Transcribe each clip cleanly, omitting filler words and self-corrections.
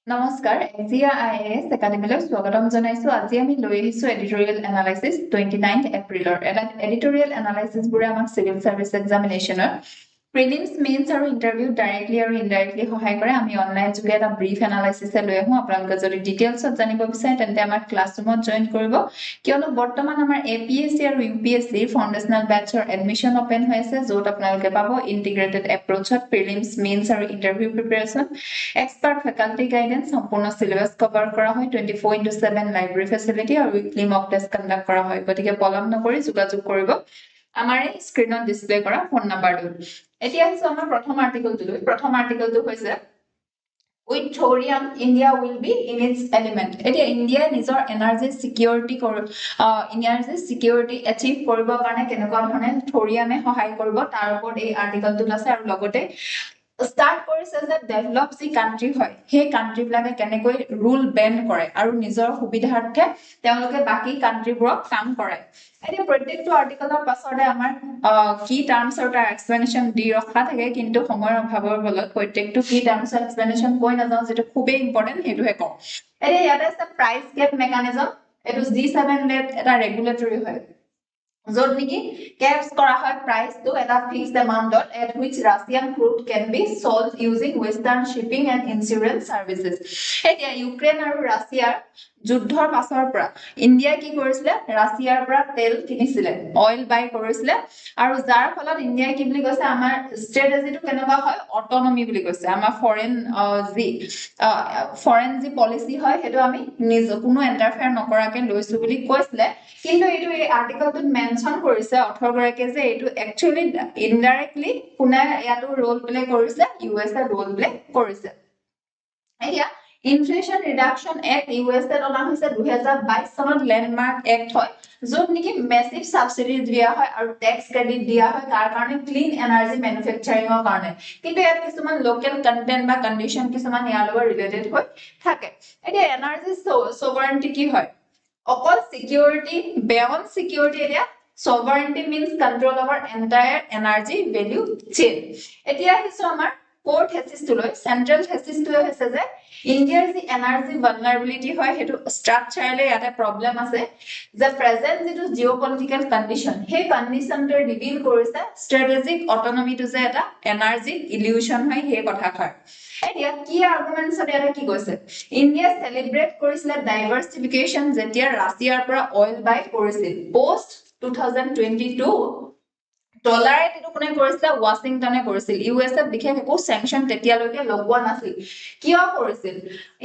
নমস্কাৰ AXIA IAS একাডেমিলৈ স্বাগতম জনাইছো আজি আমি লৈ আহিছো এডিটৰিয়েল এনালাইসিস 29 এপ্ৰিলৰ এটা এডিটৰিয়েল এনালাইসিস বুৰে আমাক সিভিল সাৰ্ভিস এক্সামিনেশনৰ Prelims Mains আৰু ইন্টাৰভিউ ডাইৰেক্টলি আৰু ইনডাইৰেক্টলি সহায় কৰে আমি অনলাইন যোগে এটা ব্ৰিফ এনালাইসিস লৈ আহো আপোনালোকে যদি ডিটেইলছত জানিব বিচাৰে তেন্তে আমাৰ ক্লাছৰুমত জয়েন কৰিব কিয়নো বৰ্তমান আমাৰ APSC আৰু UPSC ফাউন্ডেশনাল বেটচৰ এডমিশন ওপেন হৈ আছে য'ত আপোনালোকে পাব ইন্টিগ্ৰেটেড এপ্ৰোচত Prelims Mains আৰু interview preparation expert faculty guidance সম্পূৰ্ণ সিলেবাস কভাৰ কৰা হয় 24/7 লাইব্ৰেৰী ফেসিলিটি আৰু উইকলি মক টেষ্ট কন্ডাক্ট কৰা হয় গতিকে পলম নকৰি যোগাযোগ কৰিব আমাৰ এই স্ক্ৰিনত ডিসপ্লে কৰা ফোন নাম্বাৰটো এতিয়া আছে আমাৰ প্ৰথম আৰ্টিকেলটো হৈছে With thorium, India will be in its element. India নিজৰ এনাৰ্জি সিকিউৰিটি এচিভ কৰিবৰ কাৰণে কেনেকুৱা ধৰণে থৰিয়ামে সহায় কৰিব তাৰ ওপৰত এই আৰ্টিকেলটোত আছে আৰু লগতে স্টাৰ্ট কৰিছে যে ডেভেলপ যি কান্ট্ৰি হয় সেই কান্ট্ৰি বিলাকে কেনেকৈ ৰুল বেন কৰে আৰু নিজৰ সুবিধাৰ্থে তেওঁলোকে বাকি কান্ট্ৰিবোৰক কাম কৰে এতিয়া প্ৰত্যেকটো আৰ্টিকেলৰ পাছতে আমাৰ কি টাৰ্মছ আৰু তাৰ এক্সপ্লেনেশন দি ৰখা থাকে কিন্তু সময়ৰ অভাৱৰ ফলত প্ৰত্যেকটো কি টাৰ্মছ আৰু এক্সপ্লেনেশন কৈ নাযাওঁ যেটো খুবেই ইম্পৰ্টেন্ট হেতুহে কম এতিয়া ইয়াতে আছে প্ৰাইস গেপ মেকানিজম এটো G7 লেট এটা ৰেগুলেটৰি হয় য'ত নেকি caps কৰা হয় price to এটা fixed amount at which Russian crude can be sold using western shipping and insurance services এতিয়া ইউক্ৰেন আৰু ৰাছিয়াৰ যুদ্ধৰ পাছৰ পৰা ইন্ডিয়া কি কৰিছিলে ৰাছিয়াৰ পৰা তেল কিনিছিলে অয়েল বাই কৰিছিলে আৰু যাৰ ফলত ইন্ডিয়া কি বুলি কৈছে আমাৰ ষ্ট্ৰেটেজিটো কেনেকুৱা হয় অটোনমি বুলি কৈছে আমাৰ ফৰেন জি পলিসি হয় হেতু আমি নিজ কোনো ইন্টাৰফেয়াৰ নকৰাকে লৈছো বুলি কৈছিলে কিন্তু এটো এই আৰ্টিকেলটোত মেনশন কৰিছে অথৰ গৰাকী যে এটো একচুয়ালি ইনডাইৰেক্টলি কোনে ইয়াটো ৰোল প্লে কৰিছে ইউএসএ ৰোল প্লে কৰিছে এতিয়া ইনফ্লেশন ৰিডাকশন এক্ট ইউএসএ অনা হৈছে 2022 চনত ল্যান্ডমাৰ্ক এক্ট হয় য'ত নেকি মেসিভ সাবসিডি দিয়া হয় আৰু ট্যাক্স ক্ৰেডিট দিয়া হয় তাৰ কাৰণে ক্লিন এনাৰ্জি ম্যানুফ্যাকচাৰিংৰ কাৰণে কিন্তু ইয়াত কিছুমান লোকেল কন্টেন্ট বা কন্ডিশন কিছুমান ইয়াৰ লগত ৰিলেটেড হৈ থাকে এতিয়া এনাৰ্জি সোভাৰেন্টি কি হয় অকল security beyond security area sovereignty means control over entire energy value chain এতিয়া হিছো আমাৰ core thesis to লয় central thesis to হৈছে যে ইন্ডিয়াৰ যি এনাৰ্জি vulnerability হয় হেতু স্ট্ৰাকচাৰলে ইয়াতে প্ৰবলেম আছে যে প্ৰেজেন্ট যেটো জিওপলিটিক্যাল কন্ডিশন হে কন্ডিশনটো ৰিভিল কৰিছে স্ট্ৰেটেজিক অটোনমি টু যে এটা এনাৰ্জি ইলিউশন হয় হে কথাষাৰ এতিয়া কি আৰ্গুমেন্টছ এটা কি কৈছে ইন্ডিয়া সেলিব্ৰেট কৰিছিল ডাইভাৰ্সিফিকেশন যেতিয়া ৰাছিয়াৰ পৰা অয়েল বাই কৰিছিল পোষ্ট 2022 ডলাৰ এটো কোনে কৰিছিল ওয়াশিংটনে কৰিছিল ইউএসএ বিশেষ একো স্যাংশন তেতিয়ালৈকে লগোৱা নাছিল কিয় কৰিছিল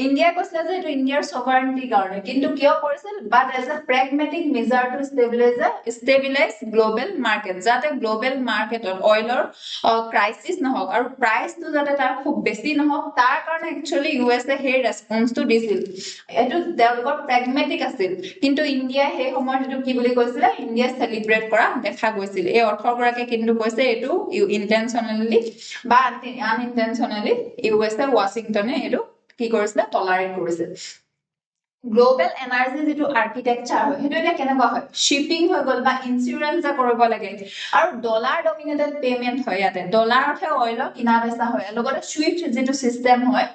ইন্ডিয়া কৈছিল যে এটো ইন্ডিয়াৰ সভাৰেন্টি কাৰণে কিন্তু কিয় কৰিছিল but as a pragmatic measure to stabilise global market যাতে গ্লোবাল মাৰ্কেটত অয়েলৰ ক্ৰাইসিস নহওক আৰু প্ৰাইসটো যাতে তাৰ খুব বেছি নহওক তাৰ কাৰণে একচুয়ালি ইউএসএ হে ৰেসপন্সটো দিছিল এটো তেওঁলোকৰ প্ৰেগমেটিক আছিল কিন্তু ইন্ডিয়া হে সময়ত এটো কি বুলি কৈছিল ইন্ডিয়া সেলিব্ৰেট কৰা দেখা গৈছিল এই অৰ্থৰ গৰাকী কিন্তু কৈছে এটো ইন্টেনশনালি বা আনইন্টেনশনালি ইউএসএ ওয়াশিংটনে এটো কি কৰিছিল টলাৰেট কৰিছিল গ্লোবাল এনাৰ্জি যেটো আৰ্কিটেকচাৰ হয় হেতু এটা কেনেকুৱা হয় শিপিং হৈ গল বা ইন্সুৰেন্স যা কৰিব লাগে আৰু ডলাৰ ডমিনেটেড পেমেন্ট হয় ইয়াতে ডলাৰতে অয়েল কিনা বেচা হয় লগতে সুইফট যেটো সিস্টেম হয়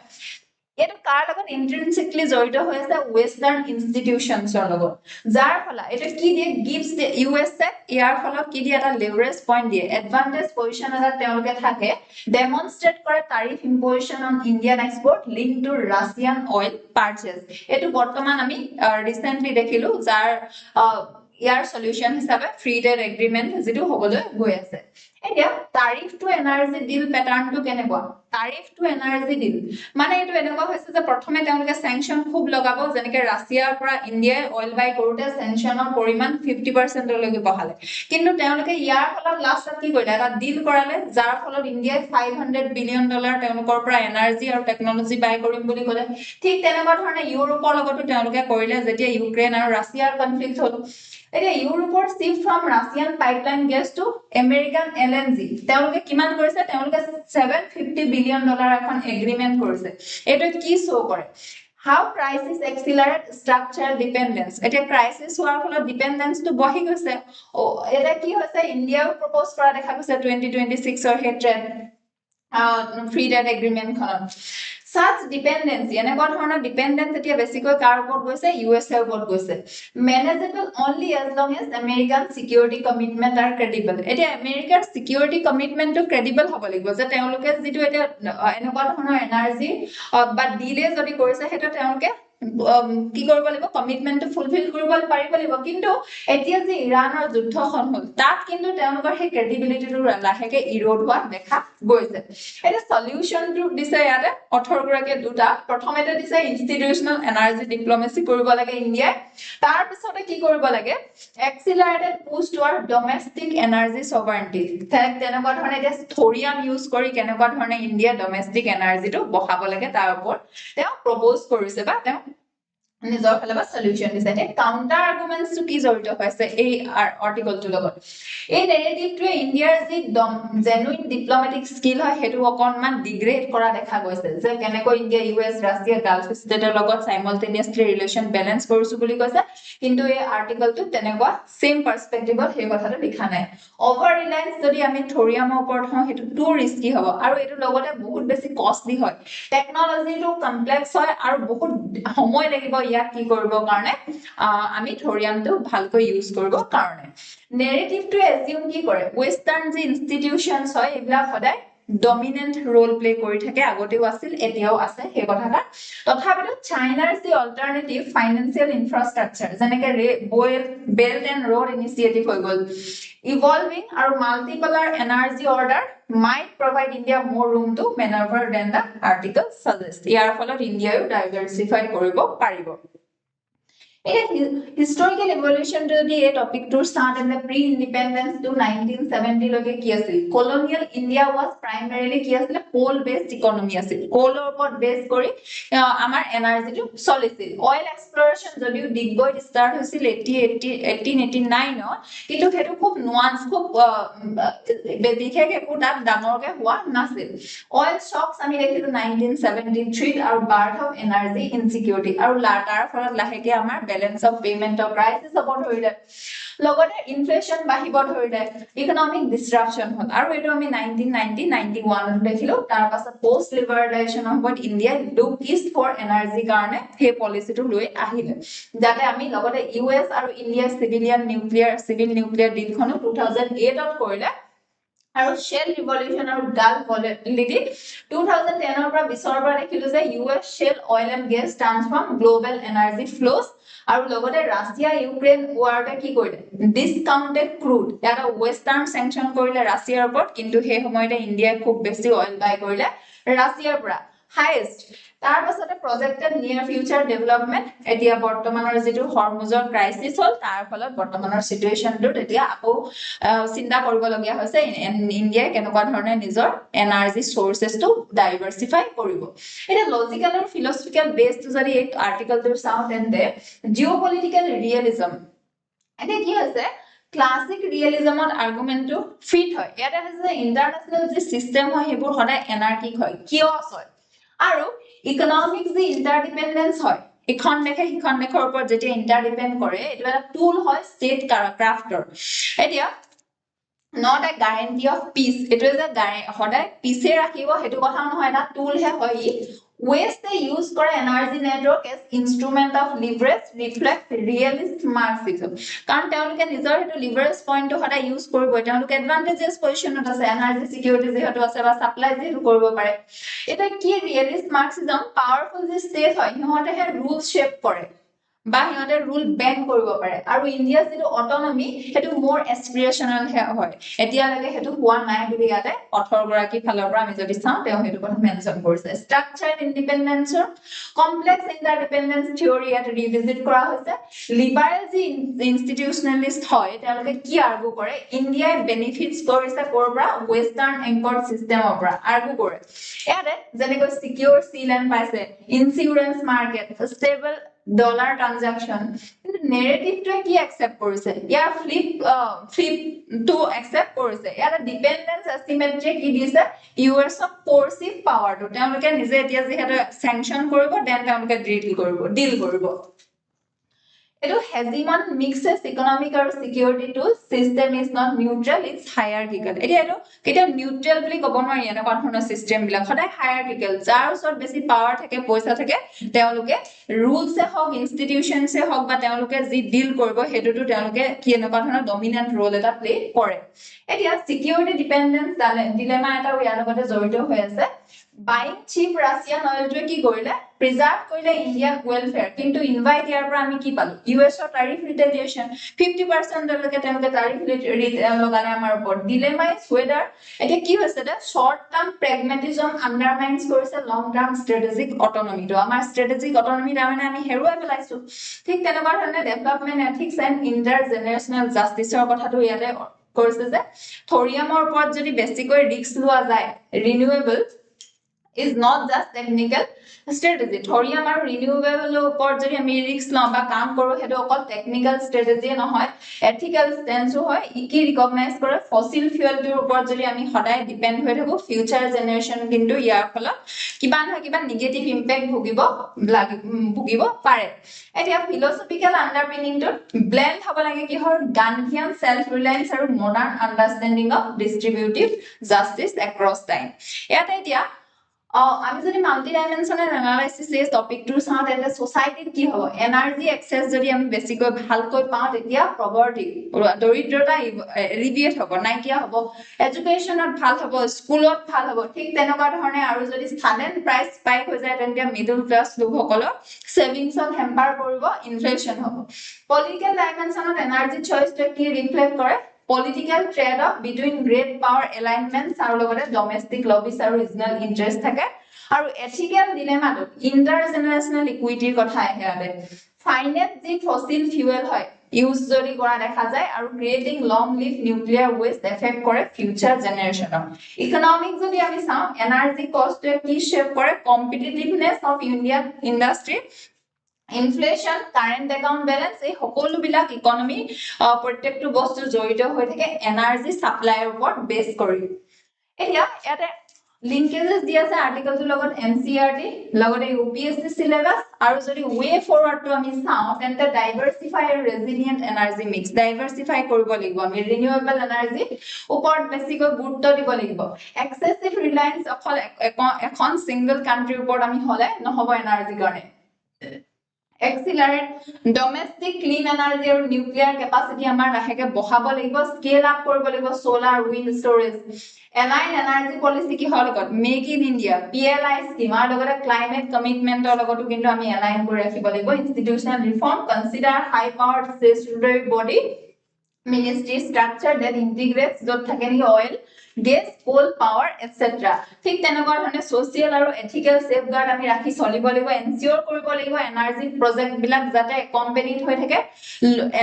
এটো কাৰ লগত ইন্ট্ৰিনসিকলি জড়িত হৈ আছে ওয়েস্টাৰ্ণ ইনষ্টিটিউশনছৰ লগত যাৰ ফলত এটো কি দিয়ে গিভস দ্য ইউএসএ ইয়াৰ ফলত কি দিয়ে এটা লেভাৰেজ পইণ্ট দিয়ে এডভান্টেজ পজিশন এটা তেওঁলোকে থাকে ডেমনস্ট্ৰেট কৰে tariff imposition on Indian export link to Russian oil purchase এটো বৰ্তমান আমি ৰিসেন্টলি দেখিলো যাৰ ইয়াৰ সলিউশন হিচাপে ফ্ৰী ট্ৰেড এগ্ৰিমেন্ট যেটো হবলৈ গৈ আছে এতিয়া টাৰিফ টু এনাৰ্জি ডিল প্যাটাৰ্নটো কেনেকুৱা টাৰিফ টু এনাৰ্জি ডিল মানে এটো এনেকুৱা হৈছে যে প্ৰথমে তেওঁলোকে স্যাংশন খুব লগাব যেনেকৈ ৰাছিয়াৰ পৰা ইন্ডিয়াই অয়েল বাই কৰোতে স্যাংশনৰ পৰিমাণ 50% লৈকে বহালে কিন্তু তেওঁলোকে ইয়াৰ ফলত লাষ্টত কি কৰিলে এটা ডিল কৰালে যাৰ ফলত ইন্ডিয়াই $500 বিলিয়ন তেওঁলোকৰ পৰা এনাৰ্জি আৰু টেকনলজি বাই কৰিম বুলি ক'লে ঠিক তেনেকুৱা ধৰণে ইউৰোপৰ লগতো তেওঁলোকে কৰিলে যেতিয়া ইউক্ৰেন আৰু ৰাছিয়াৰ কনফ্লিক্ট হল এতিয়া ইউৰোপৰ shift from Russian pipeline gas to American LNG তেওঁলোকে কিমান কৰিছে তেওঁলোকে $750 বিলিয়ন এখন এগ্ৰিমেন্ট কৰিছে এটো কি শো কৰে how crisis accelerate structural dependence এটা crisis হোৱাৰ ফলত ডিপেন্ডেন্স তো বহি গৈছে এটা কি হৈছে ইন্ডিয়াও প্ৰপোজ কৰা দেখা গৈছে 2026 ৰ হে ট্ৰেড ফ্ৰী ট্ৰেড এগ্ৰিমেন্ট খনত such dependency এনেকুৱা ধৰণৰ ডিপেন্ডেন্স এতিয়া বেছিকৈ কাৰ ওপৰত গৈছে ইউএছএ ওপৰত গৈছে manageable only as long as American security commitment are credible এতিয়া আমেৰিকাৰ security commitment টো credible হ'ব লাগিব যে তেওঁলোকে যেটো এটা এনেকুৱা ধৰণৰ এনাৰ্জি বা ডিলে যদি কৰিছে হেটো তেওঁলোকে কি কৰিব লাগিব কমিটমেন্ট ফুলফিল কৰিব পাৰিব লাগিব কিন্তু এতিয়া যে ইৰানৰ যুদ্ধখন হল তাত কিন্তু তেওঁলোকৰ সেই ক্ৰেডিবিলিটিটো লাহেকে ইৰোড হোৱা দেখা গৈছে এটা সলিউশনটো দিছে ইয়াতে অথৰগৰাকে দুটা প্ৰথমতে দিছে ইনষ্টিটিউশনাল এনাৰ্জি ডিপ্লোমেসি কৰিব লাগে ইণ্ডিয়া তাৰ পিছতে কি কৰিব লাগে এক্সিলাৰেটেড পুশ টুৱাৰ্ড ডমেষ্টিক এনাৰ্জি সভাৰেন্টি তেনেকুৱা ধৰণে এতিয়া থৰিয়াম ইউজ কৰি কেনেকুৱা ধৰণে ইণ্ডিয়া ডমেষ্টিক এনাৰ্জিটো বহাব লাগে তাৰ ওপৰত তেওঁ প্ৰপোজ কৰিছে বা তেওঁ নিজৰ ফালৰ পৰা সলিউশন দিছে তে কাউন্টাৰ আৰ্গুমেন্টস কি জড়িত হৈছে এই আৰ্টিকলটোৰ লগত এই নেৰেটিভটোৱে ইণ্ডিয়াৰ যি জেনুইন ডিপ্লোমেটিক স্কিল হয় হেতু অকনমান ডিগ্ৰেড কৰা দেখা গৈছে যে কেনেকৈ ইণ্ডিয়া ইউএছ ৰাছিয়া গালফ ষ্টেটৰ লগত সাইমলটেনিয়াছলি ৰিলেশন বেলেন্স কৰিছো বুলি কৈছে কিন্তু এই আৰ্টিকলটো তেনেকুৱা সেম পাৰ্সপেক্টিভত সেই কথাটো লিখা নাই ওভাৰ ৰিলায়েন্স যদি আমি থৰিয়ামৰ ওপৰত হওঁ হেতু টু ৰিস্কি হ'ব আৰু এটো লগতে বহুত বেছি কষ্টলি হয় টেকনলজিটো কমপ্লেক্স হয় আৰু বহুত সময় লাগিব ইয়াক কি কৰিব কাৰণে আমি থৰিয়ামটো ভালকৈ ইউজ কৰিব কাৰণে নেৰেটিভটো এজিউম কি কৰে ওয়েস্টাৰ্ণ যি ইনষ্টিটিউশনছ হয় এইবিলাক সদায় ডমিনেন্ট ৰোল প্লে কৰি থাকে আগতেও আছিল এতিয়াও আছে সেই কথাটা তথাপিও চাইনাৰ যি অল্টাৰনেটিভ ফাইনান্সিয়েল ইনফ্ৰাষ্ট্ৰাকচাৰ যেনেকে বেল্ট এণ্ড ৰোড ইনিচিয়েটিভ হৈ গল ইভলভিং আৰু multipolar energy order might provide India more room to maneuver than the article suggests. ইয়াৰ ফলত ইণ্ডিয়াও ডাইভাৰ্সিফাই কৰিব পাৰিব historical evolution to the topic to start in the pre-independence to 1970 loge ki asil colonial India was primarily ki asil coal based economy asil coal upor base kori amar energy to solisil oil exploration jodi digboi start hoisil 1889 no kintu hetu khub nuance khub bedikhe ke ko tat damor ke hua nasil oil shocks ami dekhilu 1973 aru birth of energy insecurity aru latar phorat laheke amar balance of payment of crisis about hoile লগতে inflation বাহিব ধৰিলে economic ডিসৰাপশন হল আৰু এটো আমি 1991 দেখিলো তাৰ পাছত post liberalisation of India look east for energy কাৰণে হে পলিসিটো লৈ আহিলে যাতে আমি লগতে ইউএস আৰু ইণ্ডিয়া সিভিল নিউক্লিয়াৰ ডিলখনো 2008 ত কৰিলে আৰু শেল ৰিভলিউশন আৰু গাল্ফ ভলাটিলিটি 2010 ৰ পৰা 20 ৰ পৰা দেখিলো যে US shale oil and gas transform global energy flows আৰু লগতে ৰাছিয়া ইউক্ৰেন ওয়াৰটা কি কৰিলে ডিসকাউন্টেড ক্ৰুড এটা ওয়েস্টাৰ্ণ স্যাংচন কৰিলে ৰাছিয়াৰ ওপৰত কিন্তু সেই সময়তে ইণ্ডিয়াই খুব বেছি অইল বাই কৰিলে ৰাছিয়াৰ পৰা হাইয়েস্ট তাৰ পাছতে প্ৰজেক্টেড নিয়াৰ ফিউচাৰ ডেভেলপমেন্ট এতিয়া বৰ্তমানৰ যেটো হৰমুজৰ ক্ৰাইসিস হল তাৰ ফলত বৰ্তমানৰ সিচুৱেশনটো এতিয়া আকৌ চিন্তা কৰিব লগিয়া হৈছে ইণ্ডিয়াই কেনেকুৱা ধৰণে নিজৰ এনাৰ্জি সোৰ্সেসটো ডাইভাৰ্সিফাই কৰিব এটা লজিক্যাল আৰু ফিলসফিক্যাল বেসটো যদি এই আৰ্টিকলটো চাও তেন্তে জিওপলিটিক্যাল ৰিয়েলিজম এটা কি হৈছে ক্লাসিক ৰিয়েলিজমত আৰ্গুমেন্টটো ফিট হয় এটা হৈছে ইন্টাৰনেশনাল যে সিস্টেম হয় হেবোৰ সদায় এনাৰ্কিক হয় কিয়ছ হয় আৰু ইকোনমিক যে ইন্টাৰডিপেন্ডেন্স হয় এখন দেখে হিখন দেখৰ ওপৰত যেতিয়া ইন্টাৰডিপেন্ড কৰে এটো এটা টুল হয় ষ্টেট ক্ৰাফটৰ এতিয়া not a guarantee of peace it is a সদায় পিছে ৰাখিব হেতু কথা নহয় এটা টুল হে হয় waste they use for energy network as instrument of leverage reflect realist marxism কাৰণ তেওঁলোকে নিজৰ হেতু leverage point হটা ইউজ কৰিব তেওঁলোকে advantageous positionত আছে energy security যেহেতু আছে বা supply যেহেতু কৰিব পাৰে এটা কি realist marxism powerful যে state হয় সিহঁতে হে rules shape কৰে বা সিহঁতে ৰুল বেন কৰিব পাৰে আৰু ইণ্ডিয়াৰ যেটো অটোনমি হেতু মোৰ এস্পিৰেশনাল হয় এতিয়া লাগে হেতু হোৱা নাই বুলি ইয়াতে 18 গৰাকী ফালৰ পৰা আমি যদি চাওঁ তেওঁ হেতু কথা মেনশন কৰিছে স্ট্ৰাকচাৰ্ড ইন্ডিপেন্ডেন্সৰ কমপ্লেক্স ইন্টাৰডিপেন্ডেন্স থিওৰি ইয়াত ৰিভিজিট কৰা হৈছে লিবাৰেল যি ইনষ্টিটিউশনালিষ্ট হয় তেওঁলোকে কি আৰ্গু কৰে ইণ্ডিয়াই বেনিফিটস কৰিছে কৰবা ওয়েস্টাৰ্ণ এংকৰ্ড সিস্টেমৰ পৰা আৰ্গু কৰে ইয়াতে যেনেকৈ সিকিউৰ সি লেণ্ড পাইছে ইনস্যুৰেন্স মাৰ্কেট ষ্টেবল dollar transaction কিন্তু নেৰেটিভটোৱে কি একচেপ্ট কৰিছে ইয়াৰ ফ্লিপ টু একচেপ্ট কৰিছে ইয়াৰ ডিপেন্ডেন্স এস্টিমেটে কি দিছে ইউএছ অফ কোৰচিভ পাৱাৰটো তেওঁলোকে নিজে এতিয়া যেহেতু স্যাংচন কৰিব দেন তেওঁলোকে ডিল কৰিব Eto hegemon mixes economic or security to system is not neutral, it's hierarchical. Eto keta neutral boli kobo nwari ena kon system bila khodai hierarchical. Jar osor besi power thake poisa thake teoluke rules e hok institutions e hok ba teoluke ji deal koribo hetu tu teoluke ki ena kon dominant role eta play kore. Etia security dependence dilemma eta ইয়াৰ লগতে জড়িত হৈ আছে buying cheap Russian oil to কি কৰিলে preserve কৰিলে Indian welfare কিন্তু invite ইয়াৰ পৰা আমি কি পালো US ৰ tariff retaliation 50% লৈকে তেওঁলোকে tariff লগালে আমাৰ ওপৰত dilemma is whether এটা কি হৈছে দে short term pragmatism undermines কৰিছে long term strategic autonomy তো আমাৰ strategic autonomy তাৰমানে আমি হেৰুৱাই পেলাইছো ঠিক তেনেকুৱা ধৰণে development ethics and intergenerational justice ৰ কথাটো ইয়াতে কৰিছে যে থৰিয়ামৰ ওপৰত যদি বেছিকৈ ৰিস্ক লোৱা যায় renewable is not just technical strategy. Thorium আৰু renewable ওপৰত যদি আমি ৰিস্ক লওঁ বা কাম কৰো হেতু অকল টেকনিক্যাল স্ট্ৰেটেজি নহয় এথিক্যাল স্ট্যান্সও হয় ইকি ৰিকগনাইজ কৰে ফসিল ফুয়েল টোৰ ওপৰত যদি আমি সদায় ডিপেন্ড হৈ থাকো ফিউচাৰ জেনাৰেশন কিন্তু ইয়াৰ ফলত কিবা নহয় কিবা নেগেটিভ ইম্প্যাক্ট ভুগিব পাৰে এতিয়া ফিলসফিক্যাল আন্ডাৰপিনিং টো ব্লেন্ড হ'ব লাগে কি হয় গান্ধিয়ান সেলফ ৰিলায়েন্স আৰু modern understanding of distributive justice across time ইয়াতে এতিয়া আমি যদি মাল্টি ডাইমেনশনাল এনালাইসিস এই টপিকটোৰ চাওঁ তেন্তে সোসাইটিত কি হ'ব এনাৰ্জি এক্সেস যদি আমি বেছিকৈ ভালকৈ পাওঁ তেতিয়া প্ৰভাৰ্টি দৰিদ্ৰতা এলিভিয়েট হ'ব নাইকিয়া হ'ব এডুকেশনত ভাল হ'ব স্কুলত ভাল হ'ব ঠিক তেনেকুৱা ধৰণে আৰু যদি সাডেন প্ৰাইস স্পাইক হৈ যায় তেন্তে মিডল ক্লাস লোকসকলৰ সেভিংছত হেম্পাৰ কৰিব ইনফ্লেশন হ'ব পলিটিক্যাল ডাইমেনশনত এনাৰ্জি চইচটো কি ৰিফ্লেক্ট কৰে political trade-off between great power alignments আৰু লগতে domestic lobbies আৰু regional interest থাকে আৰু ethical dilemma টো intergenerational equity কথা আহে finite যি fossil fuel হয় ইউজ যদি কৰা দেখা যায় আৰু creating long lived nuclear waste affect কৰে future generation economic যদি আমি চাওঁ energy cost টো কি shape কৰে competitiveness of Indian industry inflation current account balance এই সকলো বিলাক ইকোনমি প্ৰত্যেকটো বস্তু জড়িত হৈ থাকে এনাৰ্জি সাপ্লাইৰ ওপৰত বেস কৰি এতিয়া ইয়াতে লিংকেজেস দি আছে আৰ্টিকেলটোৰ লগত এনসিআৰটি লগতে ইউপিএসসি সিলেবাস আৰু যদি ওয়ে ফৰৱাৰ্ড টো আমি চাওঁ তেন্তে ডাইভাৰসিফাই আৰু ৰেজিলিয়েন্ট এনাৰ্জি মিক্স ডাইভাৰসিফাই কৰিব লাগিব আমি ৰিনিউৱেবল এনাৰ্জি ওপৰত বেছিকৈ গুৰুত্ব দিব লাগিব এক্সেসিভ ৰিলায়েন্স অকল এখন সিঙ্গল কান্ট্ৰিৰ ওপৰত আমি হলে নহব এনাৰ্জি কাৰণে accelerate domestic clean energy or nuclear capacity amar raheke bohabo lagibo scale up koribo lagibo solar wind storage align energy policy ki hol got make in India PLI scheme ar logore climate commitment or logotu kintu ami align kori rakhibo lagibo institutional reform consider high powered statutory body ministry structure that integrates dot thakeni oil gas coal power etc ঠিক তেনেকুৱা ধৰণে social আৰু ethical সেফগাৰ্ড আমি ৰাখি চলিব লাগিব এনসিওৰ কৰিব লাগিব এনাৰ্জি প্ৰজেক্ট বিলাক যাতে কম্পেনিট হৈ থাকে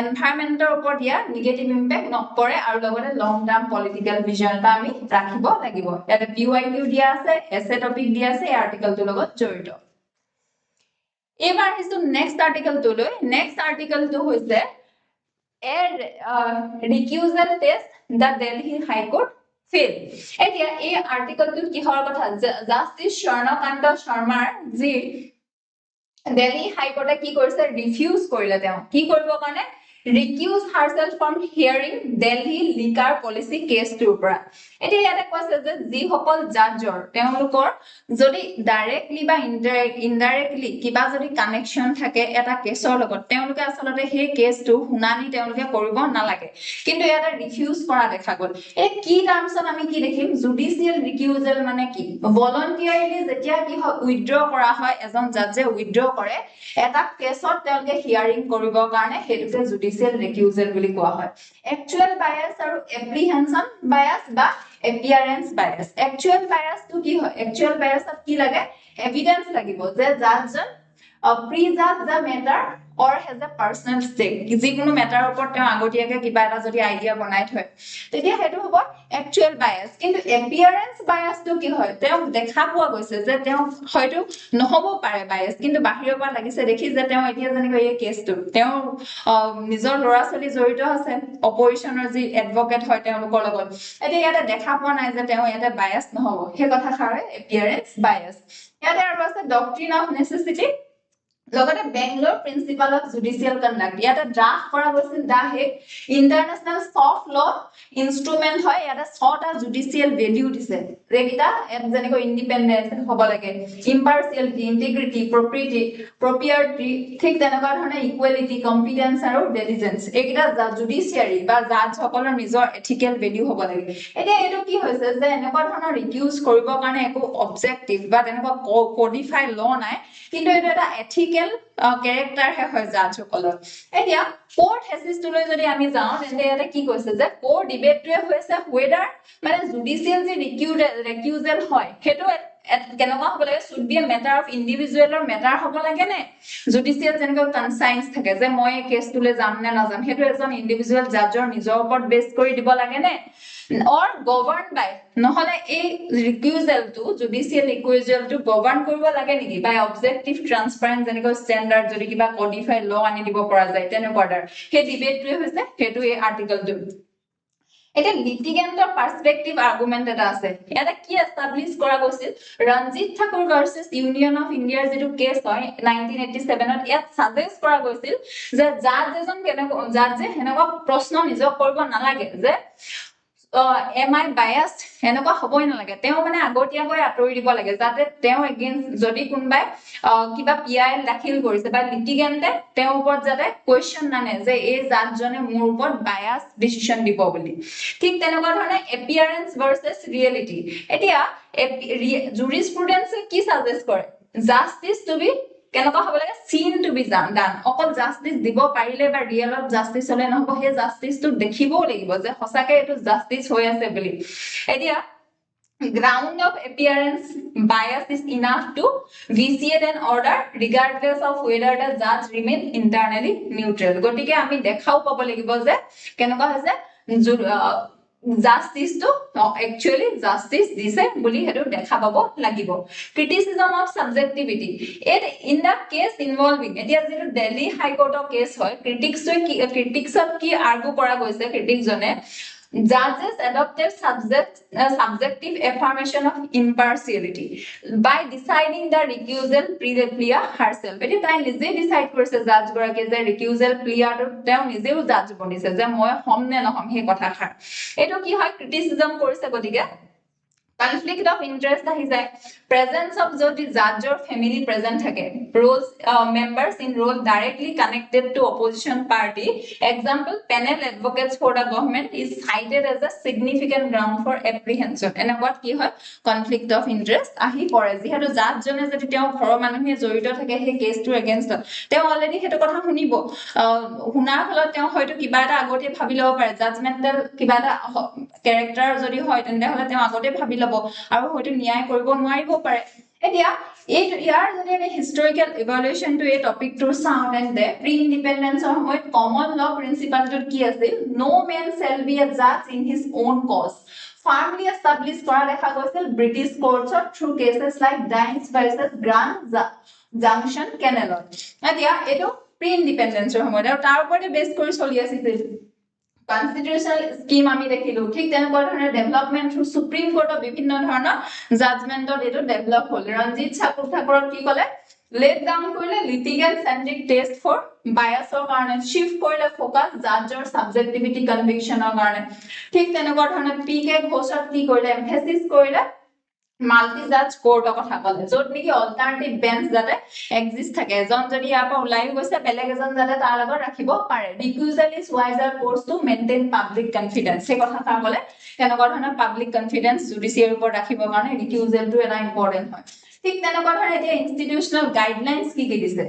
এনভায়ৰনমেন্টৰ ওপৰত দিয়া নেগেটিভ ইম্প্যাক্ট নকৰে আৰু লগতে লং টাৰ্ম পলিটিক্যাল ভিজন এটা আমি ৰাখিব লাগিব ইয়াতে পিওআইকিউ দিয়া আছে এসে টপিক দিয়া আছে এই আৰ্টিকেলটোৰ লগত জড়িত এবাৰ হিছো নেক্সট আৰ্টিকেলটো লৈ নেক্সট আৰ্টিকেলটো হৈছে recusal test the Delhi High Court failed. এতিয়া এই আৰ্টিকেলটোত কিহৰ কথা জাস্টিস স্বৰ্ণকান্ত শৰ্মাৰ যি দিল্লী হাই কোৰ্টে কি কৰিছে ৰিফিউজ কৰিলে তেওঁ কি কৰিব কাৰণে recuse herself from hearing Delhi liquor policy case টোৰ পৰা এতিয়া ইয়াতে কৈছে যে যি সকল জাজৰ তেওঁলোকৰ যদি ডাইৰেক্টলি বা ইনডাইৰেক্টলি কিবা যদি কানেকশন থাকে এটা কেছৰ লগত তেওঁলোকে আসলতে সেই কেছটো শুনানি তেওঁলোকে কৰিব নালাগে কিন্তু ইয়াতে ৰিফিউজ কৰা দেখা গল এই কি টাৰ্মছত আমি কি দেখিম জুডিশিয়াল ৰিকিউজেল মানে কি ভলান্টিয়াৰলি যেতিয়া কি হয় উইথড্ৰ কৰা হয় এজন জাজে উইথড্ৰ কৰে এটা কেছত তেওঁলোকে হিয়াৰিং কৰিব কাৰণে হেতুকে জুডিশিয়াল ৰিকিউজেল বুলি কোৱা হয় একচুয়াল বায়াস আৰু এপ্ৰিহেনশন বায়াস বা appearance bias actual bias to ki hoy actual bias of ki lage evidence lagibo je judge prejudge the matter or has a personal stake jikono matter opor te agotiake kiba eta jodi idea banai thoy tetia hetu hobo actual bias kintu appearance bias to ki hoy te dekha pua goise je te hoyto nohobo pare bias kintu bahiro par lagise dekhi je te etia jani ko ei case to te nijor lora soli jorito ase oppositioner ji advocate hoy te lokor logot etia yata dekha pua nai je te yata bias nohobo he kotha khare appearance bias yata aru ase doctrine of necessity লগতে Bangalore principal of judicial conduct ইয়াতে draft কৰা গৈছিল দা Hague international soft law instrument হয় ইয়াতে 6টা judicial value দিছে যেকিটা যেনেকৈ independence হ'ব লাগে ইম্পাৰ্চিয়েলিটি ইন্টিগ্ৰিটি প্ৰপিয়াৰিটি ঠিক তেনেকুৱা ধৰণে ইকুৱেলিটি কম্পিটেন্স আৰু ডেলিজেন্স এইকেইটা জুডিচিয়াৰী বা জাজসকলৰ নিজৰ এথিকেল ভেলিউ হ'ব লাগে এতিয়া এইটো কি হৈছে যে এনেকুৱা ধৰণৰ ৰিডিউচ কৰিবৰ কাৰণে একো অবজেক্টিভ বা তেনেকুৱা কোডিফাই ল নাই কিন্তু এইটো এটা এথিকেল ক্যাৰেক্টাৰ হে হয় জাজসকলৰ এতিয়া কোৰ থেসিসটোলৈ যদি আমি যাওঁ তেন্তে ইয়াতে কি কৈছে যে কোৰ ডিবেটটোৱে হৈছে ৱেডাৰ মানে জুডিচিয়েল যে ৰেকিউজেল হয় হেটো কেনেকুৱা হ'ব লাগে should be a matter of ইন্ডিভিজুৱেলৰ মেটাৰ হ'ব লাগে নে জুডিচিয়েল যেনেকৈ কনসাইন্স থাকে যে মই কেছটোলৈ যাম নে নাযাম হেটো এজন ইন্ডিভিজুৱেল জাজৰ নিজৰ ওপৰত বেছ কৰি দিব লাগে নে or governed by নহলে এই ৰিকিউজেলটো জুডিচিয়েল ৰিকিউজেলটো গভৰ্ন কৰিব লাগে নেকি বাই অবজেক্টিভ ট্ৰান্সপাৰেন্ট যেনেকৈ ষ্টেণ্ডাৰ্ড যদি কিবা কোডিফাই ল আনি দিব পৰা যায় তেনেকুৱা সেই ডিবেটটোৱে হৈছে হেতু এই আৰ্টিকেলটো এটা লিটিগেন্টৰ পাৰ্সপেক্টিভ আৰ্গুমেন্ট এটা আছে এটা কি এস্টাবলিশ কৰা গৈছিল Ranjit Thakur versus union of ইণ্ডিয়াৰ যেটো কেছ হয় 1987 ত ইয়াত সাজেষ্ট কৰা গৈছিল যে জাজ এজন জাজে হেনেকুৱা প্ৰশ্ন নিজক কৰিব নালাগে যে am I biased এনেকুৱা হ'বই নালাগে তেও মানে আগতীয়াকৈ আতৰি দিব লাগে যাতে তেও এগেইনষ্ট যদি কোনবাই কিবা পিআইএল দাখিল কৰিছে বা লিটিগেন্টে তেও ওপৰত যাতে কোৱেশ্চন নানে যে এই জাজজনে মোৰ ওপৰত বায়াস ডিসিশন দিব বুলি ঠিক তেনেকুৱা ধৰণে এপিয়াৰেন্স ভাৰ্চেছ ৰিয়েলিটি এতিয়া জুৰিসপ্ৰুডেন্সে কি সাজেষ্ট কৰে জাস্টিস টু বি কেনেকুৱা হ'ব লাগে সিন টু বি ডান অকল জাস্টিস দিব পাৰিলে বা ৰিয়েলত জাস্টিস হলে নহব হে জাস্টিসটো দেখিবও লাগিব যে সঁচাকে এটো জাস্টিস হৈ আছে বুলি এতিয়া ground of appearance bias is enough to vitiate an order regardless of whether the judge remain internally neutral গটিকে আমি দেখাও পাব লাগিব যে কেনেকুৱা হৈছে justice to actually justice দিছে বুলি হেতু দেখা পাব লাগিব criticism of subjectivity in the case involving এতিয়া যেটো দিল্লী হাই কোৰ্টৰ কেছ হয় critics কি আৰ্গু কৰা গৈছে critics জনে judges adopted subjective affirmation of impartiality by deciding the recusal plea herself এটি তাই নিজে ডিসাইড কৰিছে জাজ গৰাকী যে recusal plea টো তেও নিজেও জাজ বনিছে যে মই হম নে নহম হে কথাখাৰ এটো কি হয় ক্ৰিটিসিজম কৰিছে গতিকে conflict of interest ahi jay presence of jodi judge or family present thake roles members in role directly connected to opposition party example panel advocates for the government is cited as a significant ground for apprehension and what ki hoy conflict of interest ahi pore jehetu judge jone jodi teo ghoro manuhe jorito thake he case to against teo already hetu kotha hunibo hunar pholot teo hoyto kiba eta agote bhabi lobo pare judgmental kiba eta character jodi hoy tende hole teo agote bhabi লব আৰু হয়তো ন্যায় কৰিব নোৱাৰিব পাৰে এতিয়া এই ইয়াৰ যদি আমি হিষ্টৰিকেল ইভালুৱেচন টু এই টপিকটো চাওঁ তেন্তে প্ৰি ইন্ডিপেন্ডেন্সৰ সময়ত কমন ল প্ৰিন্সিপালটো কি আছিল no man shall be a জাজ in his own cause formally establish কৰা দেখা গৈছিল ব্ৰিটিছ কোৰ্টছত through cases like Dimes versus Grand Junction কেনেলত এতিয়া এইটো প্ৰি ইন্ডিপেন্ডেন্সৰ সময়ত আৰু তাৰ ওপৰতে বেছ কৰি চলি আছিল কনস্টিটিউশনাল স্কিম আমি দেখিলো ঠিক তেনেকুৱা ধৰণে ডেভেলপমেন্ট থ্ৰু সুপ্ৰিম কোৰ্টৰ বিভিন্ন ধৰণৰ জাজমেন্টত এটো ডেভেলপ হ'ল ৰঞ্জিত ঠাকুৰত কি কলে লেট ডাউন কৰিলে লিটিগেল সেন্ট্ৰিক টেষ্ট ফৰ বায়াসৰ কাৰণে শিফট কৰিলে ফোকাস জাজৰ সাবজেক্টিভিটি কনভিকশনৰ কাৰণে ঠিক তেনেকুৱা ধৰণে পিকে ঘোষত কি কৰিলে এমফেসিস কৰিলে মাল্টি জাজ কোৰ্টৰ কথা কলে যত নেকি অল্টাৰনেটিভ বেঞ্চ যাতে এক্সিষ্ট থাকে এজন যদি ইয়াৰ পৰা ওলাই গৈছে বেলেগ এজন যাতে তাৰ লগত ৰাখিব পাৰে recusal is wiser course to maintain public confidence সেই কথা কলে কেনেকুৱা ধৰণৰ পাব্লিক কনফিডেন্স জুডিচিয়াৰীৰ ওপৰত ৰাখিবৰ কাৰণে ৰিকিউজেলটো এটা ইম্পৰ্টেন্ট হয় ঠিক তেনেকুৱা ধৰণে এতিয়া ইনষ্টিটিউচনেল গাইডলাইনছ কি দিছে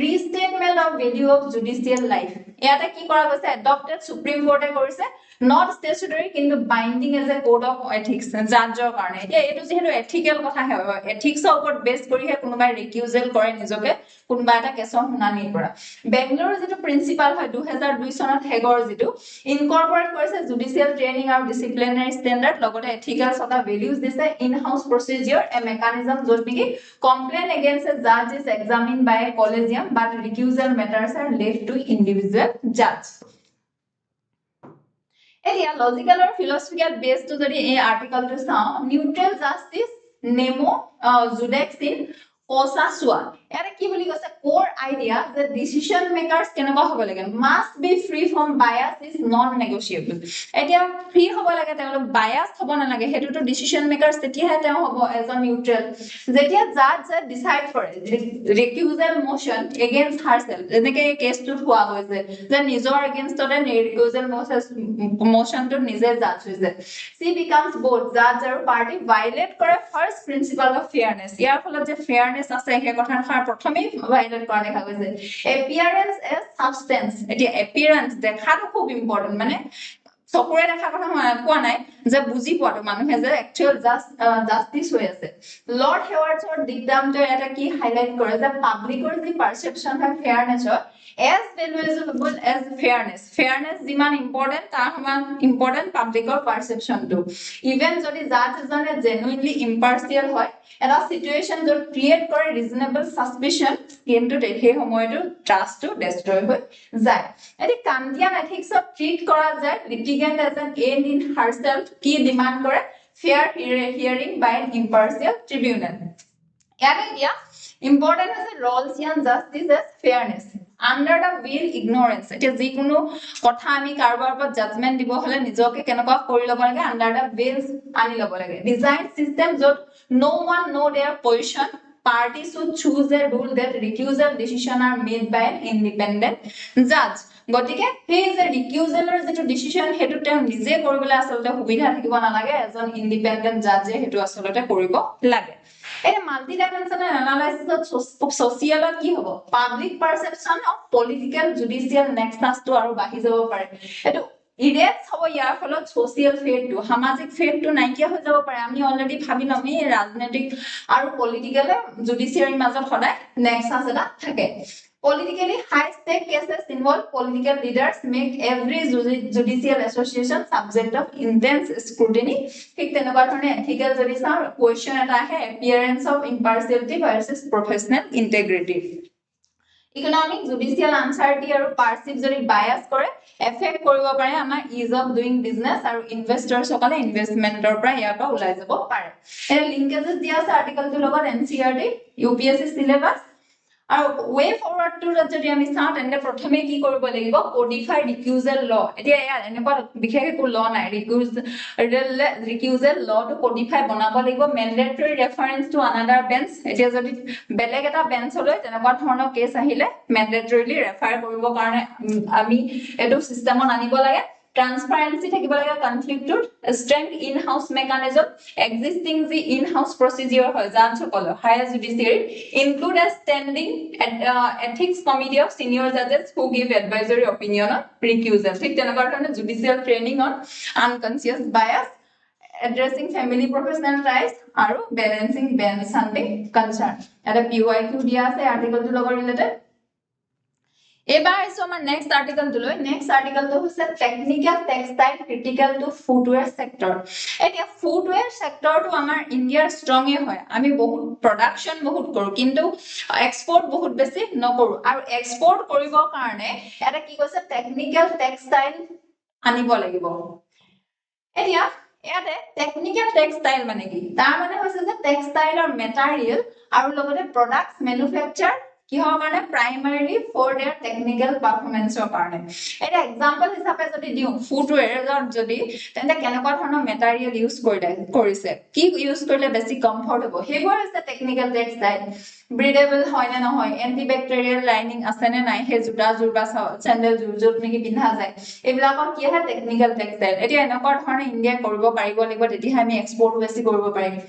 restatement of value of judicial life ইয়াতে কি কৰা গৈছে এডপ্টেড সুপ্ৰিম কোৰ্টে কৰিছে নট স্ট্যাচুটৰী কিন্তু binding as a code of ethics জাজৰ কাৰণে এতিয়া এইটো যেহেতু এথিকেল কথা হয় এথিক্সৰ ওপৰত বেছ কৰিহে কোনোবাই ৰিকিউজেল কৰে নিজকে কোনোবা এটা কেছৰ শুনানিৰ পৰা বেংগলোৰৰ যেটো প্ৰিন্সিপাল হয় 2002 চনত হেগৰ যেটো ইনকৰ্পোৰেট কৰিছে জুডিচিয়েল ট্ৰেইনিং আৰু ডিসিপ্লিনাৰী ষ্টেণ্ডাৰ্ড লগতে এথিকেল সটা ভ্যালুজ দিছে in house procedure A mechanism যত নেকি কমপ্লেইন এগেইনষ্ট এ জাজ is examined by A collegium but ৰিকিউজেল মেটাৰ্স R left to ইন্ডিভিজুৱেল জাজ এতিয়া লজিক্যাল আৰু ফিলসফিক্যাল বেসটো যদি এই আৰ্টিকেলটো চাও neutral justice nemo judex in Kosasua. Eta ki boli koise core idea the decision makers keneba hobo lage must be free from bias is non negotiable. Etia free hobo lage telok bias hobo na lage hetu to decision makers tetia he te hobo as a neutral. Jetia judge decide kore recusal motion against herself. Eneke case to hua hoise the nijor against to recusal motion to nije judge hoise. She becomes both judge or party violate kore first principle of fairness. Iar pholat je fairness আছে হে কথাৰ খাৰ প্ৰথমে violate কৰা দেখা গৈছে appearance as substance এতিয়া appearance দেখাটো খুব ইম্পৰ্টেন্ট মানে চকুৰে দেখা কথা কোৱা নাই যে বুজি পোৱাটো মানুহে যে একচুয়াল জাস্টিস হৈ আছে লৰ্ড হেৱাৰ্ডছৰ ডিগদামটো এটা কি হাইলাইট কৰে যে পাব্লিকৰ যি পাৰসেপশন হয় ফেয়াৰনেছৰ as valuable as fairness যিমান ইম্পৰ্টেন্ট তাৰ সমান ইম্পৰ্টেন্ট পাব্লিকৰ পাৰসেপশন টু ইভেন যদি জাজ এজনে জেনুইনলি ইম্পাৰ্সিয়াল হয় এটা সিচুয়েশন যত ক্ৰিয়েট কৰে ৰিজনেবল সাসপিশন কিন্তু সেই সময়টো ট্ৰাষ্টটো ডেস্ট্ৰয় হৈ যায় এটি কান্দিয়ান এথিক্সত ট্ৰিট কৰা যায় litigant as an end in herself কি ডিমান্ড কৰে fair hearing by an impartial tribunal ইয়াতে দিয়া ইম্পৰ্টেন্ট আছে Rawlsian justice as fairness under the veil ignorance এটা যে কোনো কথা আমি কাৰবাৰ পৰ জাজমেন্ট দিব হলে নিজকে কেনকা কৰি লব লাগে under the veil আনি লব লাগে design system যত no one know their position parties should choose a rule that recusal decision are made by an independent judge গটিকে সেই যে ৰিকিউজালৰ যেটো ডিসিশন হেতু তেওঁ নিজে কৰিবলৈ আসলতে সুবিধা থাকিব না লাগে এজন ইন্ডিপেন্ডেন্ট জাজে হেতু আসলতে কৰিব লাগে এই মাল্টি ডাইমেনশনাল অ্যানালাইসিস সোশিয়ালত কি হ'ব public perception of political judicial নেক্সাসটো আৰু বাঢ়ি যাব পাৰে এটো ইৰেটস হ'ব ইয়াৰ ফলত সোশিয়াল ফেটটো সামাজিক ফেটটো নাইকিয়া হৈ যাব পাৰে আমি অলৰেডি ভাবি লমি ৰাজনৈতিক আৰু পলিটিক্যাল জুডিশিয়াৰি মাজত সদায় নেক্সাস এটা থাকে Politically high stake cases involve political leaders make every judicial association subject of intense scrutiny. ঠিক তেনেকুৱা ধৰণে ethical যদি চাও question এটা আহে appearance of impartiality versus professional integrity. Economic judicial uncertainty আৰু perceived যদি bias কৰে affect কৰিব পাৰে আমাৰ ease of doing business আৰু investors সকলে investmentor পৰা ইয়াৰ পৰা ওলাই যাব পাৰে এই লিংকেজেস দিয়া আছে আৰ্টিকেলটোৰ লগত NCERT UPSC syllabus আৰু ওয়ে ফৰৱাৰ্ড টু যদি আমি চাওঁ তেন্তে প্ৰথমে কি কৰিব লাগিব কোডিফাই ৰিকিউজাল ল এতিয়া এনেকুৱা বিশেষ একো ল নাই ৰিকিউজাল ল টু কোডিফাই বনাব লাগিব মেন্ডেটৰী ৰেফাৰেন্স টু আনাদাৰ বেঞ্চ এতিয়া যদি বেলেগ এটা বেঞ্চলৈ তেনেকুৱা ধৰণৰ কেছ আহিলে মেন্ডেটৰীলি ৰেফাৰ কৰিব কাৰণে আমি এটো সিস্টেমত আনিব লাগে Transparency থাকিব লাগে কনফ্লিক্টৰ strength in house mechanism existing the in house procedure হয় জান সকল higher judiciary include a standing ethics committee of senior judges who give advisory opinion on recusal ঠিক তেনেকুৱা ধৰণে judicial training on unconscious bias addressing family professional ties আৰু balancing bench hunting concern এটা PYQ দিয়া আছে আৰ্টিকেলটো লগত ৰিলেটেড এবাৰ এসো আমাৰ নেক্সট আৰ্টিকেলটো লৈ নেক্সট আৰ্টিকেলটো হৈছে টেকনিক্যাল টেক্সটাইল ক্ৰিটিক্যাল টু ফুটওয়্যাৰ সেক্টৰ এতিয়া ফুটওয়্যাৰ সেক্টৰটো আমাৰ ইণ্ডিয়াৰ ষ্ট্ৰঙে হয় আমি বহুত প্ৰডাকশন বহুত কৰো কিন্তু এক্সপোৰ্ট বহুত বেছি নকৰো আৰু এক্সপোৰ্ট কৰিবৰ কাৰণে এটা কি কৈছে টেকনিক্যাল টেক্সটাইল আনিব লাগিব এতিয়া ইয়াতে টেকনিক্যাল টেক্সটাইল মানে কি তাৰ মানে হৈছে যে টেক্সটাইলৰ মেটেৰিয়েল আৰু লগতে প্ৰডাক্টস ম্যানুফ্যাকচাৰ কিহৰ কাৰণে প্ৰাইমাৰিলি ফৰ देयर টেকনিক্যাল পাৰফৰমেন্সৰ কাৰণে এটা এক্সাম্পল হিচাপে যদি দিও ফুটওয়্যাৰৰ যদি তেন্তে কেনেকুৱা ধৰণৰ মেটেৰিয়েল ইউজ কৰিছে কি ইউজ কৰিলে বেছি কমফৰ্ট হ'ব হেবোৰ আছে টেকনিক্যাল টেক্সটাইল ব্ৰিডেবল হয় নে নহয় এন্টিব্যাকটেৰিয়েল লাইনিং আছে নে নাই হে জোতা জোৰবা স্যান্ডেল জোৰ নেকি পিন্ধা যায় এইবিলাকৰ কি আছে টেকনিক্যাল টেক্সটাইল এতিয়া এনেকুৱা ধৰণে ইণ্ডিয়া কৰিব পাৰিব লাগিব তেতিয়া আমি এক্সপোৰ্ট বেছি কৰিব পাৰিম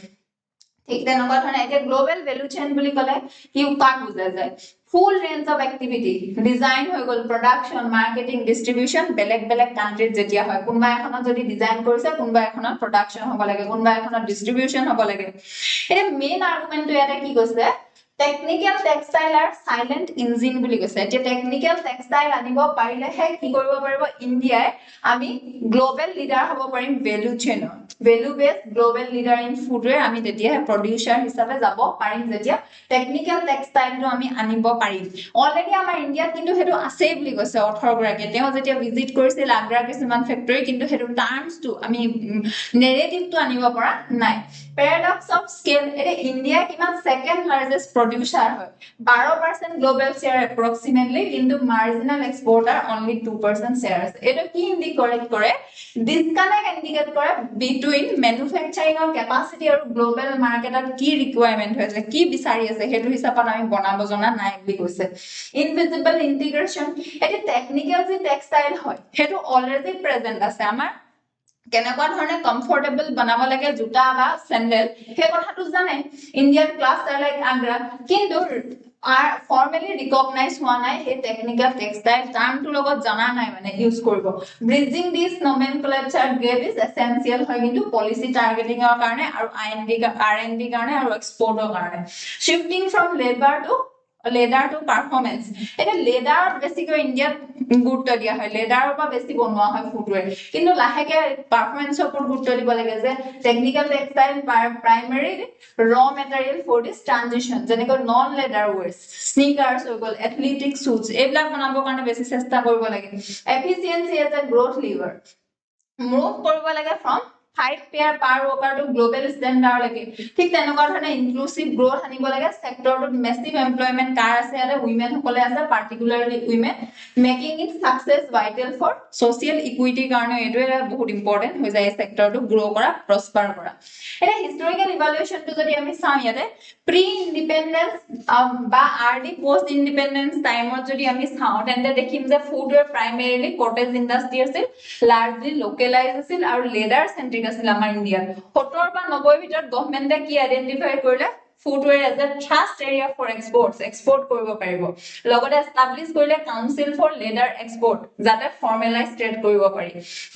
ঠিক তেনেকুৱা ধৰণে এটা গ্লোবাল ভ্যালু চেইন বুলি কলে কি কাক বুজা যায় ফুল ৰেঞ্জ অফ এক্টিভিটি ডিজাইন হৈ গল প্ৰডাকশন মাৰ্কেটিং ডিস্ট্ৰিবিউশন বেলেগ বেলেগ কান্ট্ৰিত যেতিয়া হয় কোনবা এখনত যদি ডিজাইন কৰিছে কোনবা এখনত প্ৰডাকশন হ'ব লাগে কোনবা এখনত ডিস্ট্ৰিবিউশন হ'ব লাগে এটা মেইন আৰ্গুমেন্টটো এটা কি কৈছে technical textile R silent engine বুলি কৈছে এতিয়া টেকনিক্যাল টেক্সটাইল আনিব পাৰিলে হে কি কৰিব পাৰিব ইণ্ডিয়াই আমি গ্লোবাল লিডাৰ হ'ব পাৰিম value chain value base global leader in footwear আমি তেতিয়া প্ৰডিউসাৰ হিচাপে যাব পাৰিম যেতিয়া টেকনিক্যাল টেক্সটাইলটো আমি আনিব পাৰিম অলৰেডি আমাৰ ইণ্ডিয়াত কিন্তু হেতু আছে বুলি কৈছে 18 গৰাকী তেওঁ যেতিয়া ভিজিট কৰিছিল আগ্ৰা কিছুমান ফ্যাক্টৰী কিন্তু হেতু টাৰ্মছটো আমি নেৰেটিভটো আনিব পৰা নাই paradox of scale এটা ইণ্ডিয়া কিমান সেকেন্ড লাৰ্জেস্ট producer হয় 12% global share approximately কিন্তু marginal exporter only 2% share আছে এটা কি indicate কৰে disconnect indicate কৰে between manufacturing capacity আৰু global market কি requirement হৈছে কি বিচাৰি আছে হেতু হিচাপত আমি বনাব জনা নাই বুলি কৈছে invisible integration এটা technical যে textile হয় হেতু already present আছে আমাৰ কেনেকুৱা ধৰণে কমফৰ্টেবল বনাব লাগে জোতা বা স্যান্ডেল হে কথাটো জানে ইন্ডিয়ান ক্লাষ্টাৰ লাইক আগ্ৰা কিন্তু formally recognized হোৱা নাই এই টেকনিক্যাল টেক্সটাইল টাৰ্মটো লগত জানা নাই মানে ইউজ কৰিব bridging this nomenclature gap is essential হয় কিন্তু পলিসি টাৰ্গেটিংৰ কাৰণে আৰু R&D কাৰণে আৰু এক্সপোৰ্টৰ কাৰণে shifting from labor to performance এটা লেদাৰত বেছিকৈ ইন্ডিয়াত গুৰুত্ব দিয়া হয় লেদাৰৰ পৰা বেছি বনোৱা হয় ফুটৱেৰ কিন্তু লাহেকে পাৰফৰমেন্সৰ ওপৰত গুৰুত্ব দিব লাগে যে টেকনিক্যাল টেক্সটাইল প্ৰাইমাৰী ৰ মেটেৰিয়েল ফৰ দিস ট্ৰানজিশন যেনেকৈ নন লেদাৰ ওয়্যাৰ্স স্নিকাৰ্স হৈ গল এথলেটিক শুজ এইবিলাক বনাবৰ কাৰণে বেছি চেষ্টা কৰিব লাগে efficiency as a growth lever move কৰিব লাগে from 5 pair per worker to global standard লাগে ঠিক তেনেকুৱা ধৰণে ইনক্লুসিভ গ্ৰোথ আনিব লাগে সেক্টৰটোত মেসিভ এমপ্লয়মেন্ট কাৰ আছে আৰু উইমেন সকলে আছে particularly women making it success vital for social equity কাৰণে এটো বহুত ইম্পৰ্টেন্ট হৈ যায় সেক্টৰটো গ্ৰো কৰা প্ৰসপাৰ কৰা এটা হিষ্টৰিক্যাল ইভালুয়েশনটো যদি আমি চাওঁ ইয়াতে প্ৰি ইন্ডিপেন্ডেন্স বা আৰডি পোষ্ট ইন্ডিপেন্ডেন্স টাইমত যদি আমি চাওঁ তেন্তে দেখিম যে ফুডৱেৰ প্ৰাইমাৰীলি কটেজ ইন্ডাষ্ট্ৰি আছিল লাৰ্জলি লোকেলাইজ আছিল আৰু লেদাৰ সেন্ট্ৰিক আছিল আমাৰ ইন্ডিয়াত 70 বা 90 ভিতৰত গভৰ্ণমেন্টে কি আইডেন্টিফাই কৰিলে footwear as a thrust area for export কৰিব পাৰিব লগতে এস্টাবলিশ কৰিলে কাউন্সিল ফৰ লেদাৰ এক্সপোৰ্ট যাতে ফৰ্মেলাইজ ট্ৰেড কৰিব পাৰি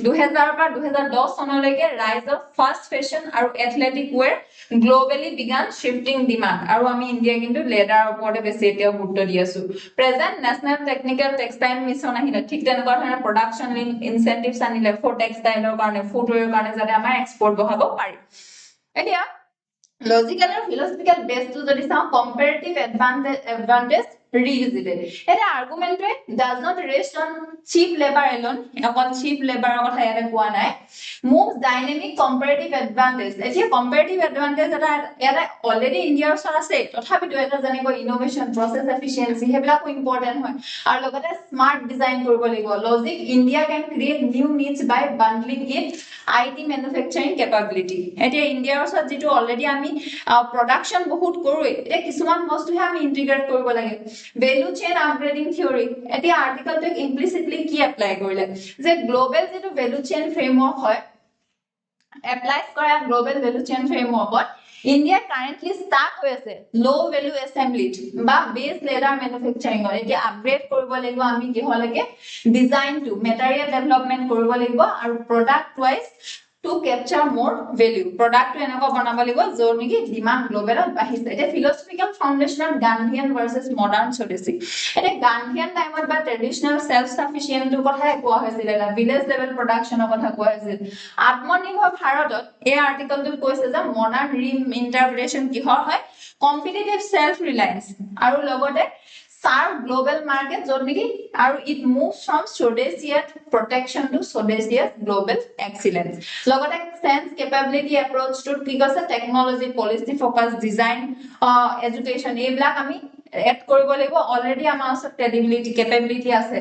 2000 পৰা 2010 চনলৈকে ৰাইজ অফ ফাষ্ট ফেশ্বন আৰু athletic where globally began shifting demand আৰু আমি ইন্ডিয়া কিন্তু লেদাৰ ওপৰতে বেছি এতিয়া গুৰুত্ব দি আছো present national technical textile mission আহিলে ঠিক তেনেকুৱা ধৰণে প্ৰডাকচন ইনসেন্টিভস আনিলে ফৰ টেক্সটাইলৰ কাৰণে ফুটৱেৰ কাৰণে যাতে আমাৰ এক্সপোৰ্ট বঢ়াব পাৰি এতিয়া লজিক্যাল আৰু ফিলসফিক্যাল বেসটো যদি চাও কম্পাৰেটিভ এডভান্টেজ revisited এটা আর্গুমেন্টে does not rest on cheap labor alone অকল cheap labor কথা ইয়াতে কোৱা নাই moves dynamic comparative advantage এতিয়া comparative advantage এটা অলৰেডি ইন্ডিয়াৰ ওচৰত আছে তথাপিতো এটা জানিব ইনোভেশন প্ৰসেস এফিশিয়েন্সি হেবিলাকো ইম্পৰ্টেন্ট হয় আৰু লগতে স্মাৰ্ট ডিজাইন কৰিব লাগিব logic India can create new needs by bundling it IT manufacturing capability এতিয়া ইন্ডিয়াৰ ওচৰত যেটো অলৰেডি আমি প্ৰডাকশন বহুত কৰোৱে এটা কিছুমান বস্তুহে আমি ইন্টিগ্ৰেট কৰিব লাগে value chain upgrading theory এতিয়া আৰ্টিকলটো ইমপ্লিসিটলি কি এপ্লাই কৰিলে যে গ্লোবাল যেটো value chain framework হয় এপ্লাইজ কৰা গ্লোবাল value chain frameworkত ইন্ডিয়া কাৰেন্টলি স্টাক হৈ আছে লো ভ্যালু অ্যাসেম্বলিড বা বেস লেদাৰ ম্যানুফ্যাকচাৰিং এতিয়া আপগ্ৰেড কৰিব লাগিব আমি কি হলকে ডিজাইন টু মেটেৰিয়েল ডেভেলপমেন্ট কৰিব লাগিব আৰু product wise to capture more value product to এনেকুৱা বনাব লাগিব যৰ নেকি ডিমান্ড গ্লোবালত বাঢ়িছে এটা ফিলসফিক্যাল ফাউন্ডেশন গান্ধীয়ান ভাৰ্সেস মডাৰ্ন চলিছে এটা গান্ধীয়ান টাইমত বা ট্ৰেডিশনাল সেলফ সাফিশিয়েন্ট কথা কোৱা হৈছিল এটা ভিলেজ লেভেল প্ৰডাকশনৰ কথা কোৱা হৈছিল আত্মনিৰ্ভৰ ভাৰতত এই আৰ্টিকলটো কৈছে যে মডাৰ্ন ৰিইন্টাৰপ্ৰিটেশন কিহৰ হয় কম্পিটিটিভ সেলফ ৰিলায়েন্স আৰু লগতে serve global market জনকি আৰু it moves from Swadeshi protection to Swadeshi global excellence লগতে sense capability approach to কি কৈছে technology policy focus design education এইবিলাক আমি এড কৰিব লাগিব অলৰেডি আমাৰ ওচৰত ক্ৰেডিবিলিটি কেপেবিলিটি আছে